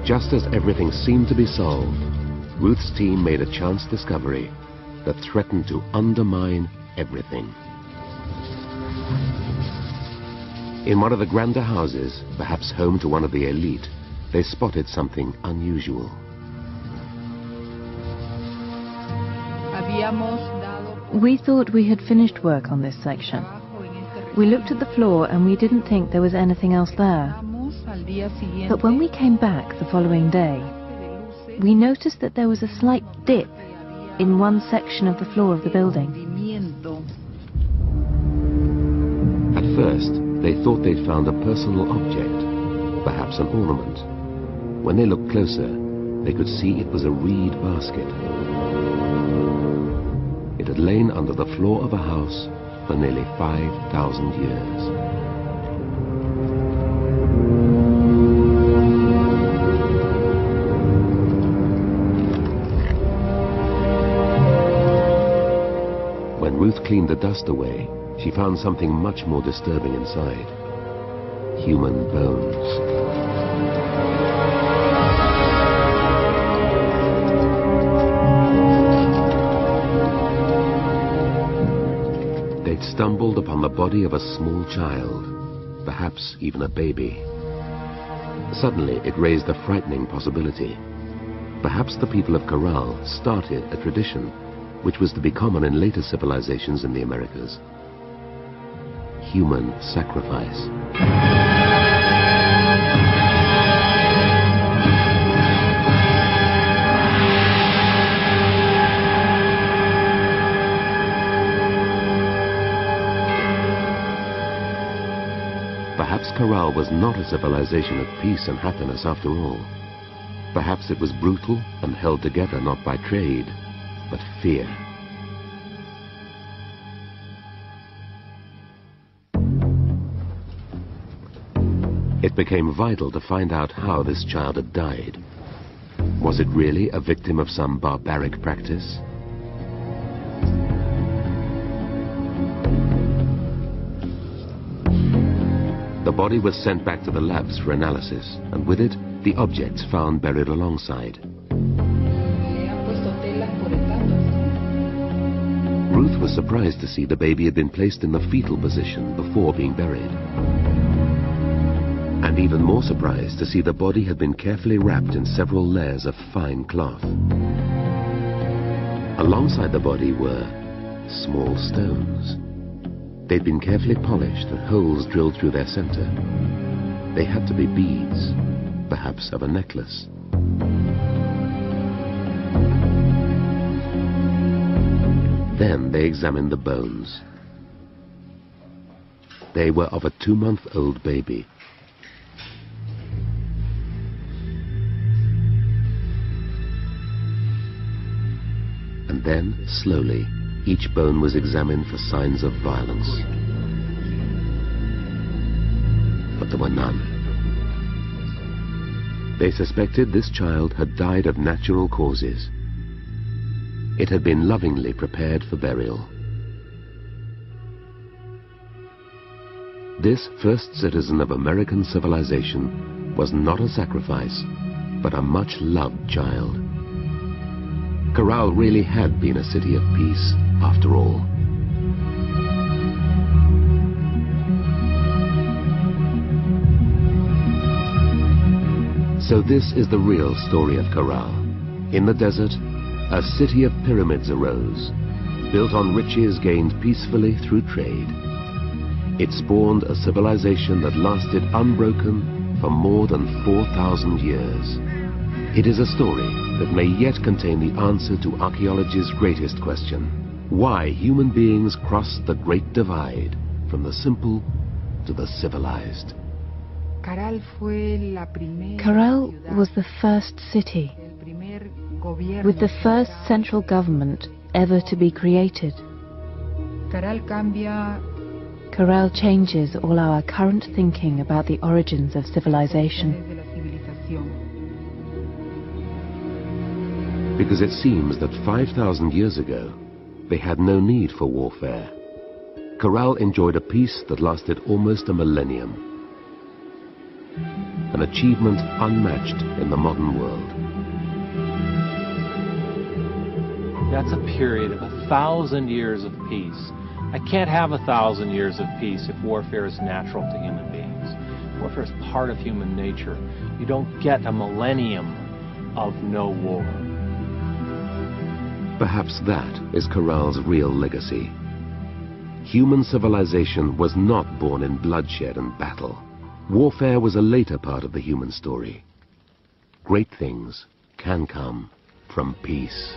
Just as everything seemed to be solved, Ruth's team made a chance discovery that threatened to undermine everything. In one of the grander houses, perhaps home to one of the elite, they spotted something unusual. We thought we had finished work on this section. We looked at the floor and we didn't think there was anything else there. But when we came back the following day, we noticed that there was a slight dip in one section of the floor of the building. At first, they thought they'd found a personal object, perhaps an ornament. When they looked closer, they could see it was a reed basket. It had lain under the floor of a house for nearly 5,000 years. When Ruth cleaned the dust away, she found something much more disturbing inside. Human bones. They'd stumbled upon the body of a small child, perhaps even a baby. Suddenly, it raised a frightening possibility. Perhaps the people of Caral started a tradition which was to be common in later civilizations in the Americas. Human sacrifice. Perhaps Caral was not a civilization of peace and happiness after all. Perhaps it was brutal and held together not by trade, but fear. It became vital to find out how this child had died. Was it really a victim of some barbaric practice? The body was sent back to the labs for analysis, and with it, the objects found buried alongside. Ruth was surprised to see the baby had been placed in the fetal position before being buried. And even more surprised to see the body had been carefully wrapped in several layers of fine cloth. Alongside the body were small stones. They'd been carefully polished and holes drilled through their center. They had to be beads, perhaps of a necklace. Then they examined the bones. They were of a 2-month-old baby. And then, slowly, each bone was examined for signs of violence. But there were none. They suspected this child had died of natural causes. It had been lovingly prepared for burial. This first citizen of American civilization was not a sacrifice, but a much-loved child. Caral really had been a city of peace, after all. So this is the real story of Caral. In the desert, a city of pyramids arose, built on riches gained peacefully through trade. It spawned a civilization that lasted unbroken for more than 4,000 years. It is a story that may yet contain the answer to archaeology's greatest question: why human beings crossed the great divide from the simple to the civilized. Caral was the first city, with the first central government ever to be created. Caral changes all our current thinking about the origins of civilization. Because it seems that 5,000 years ago, they had no need for warfare. Caral enjoyed a peace that lasted almost a millennium. an achievement unmatched in the modern world. That's a period of 1,000 years of peace. I can't have 1,000 years of peace if warfare is natural to human beings. Warfare is part of human nature. You don't get a millennium of no war. Perhaps that is Caral's real legacy. Human civilization was not born in bloodshed and battle. Warfare was a later part of the human story. Great things can come from peace.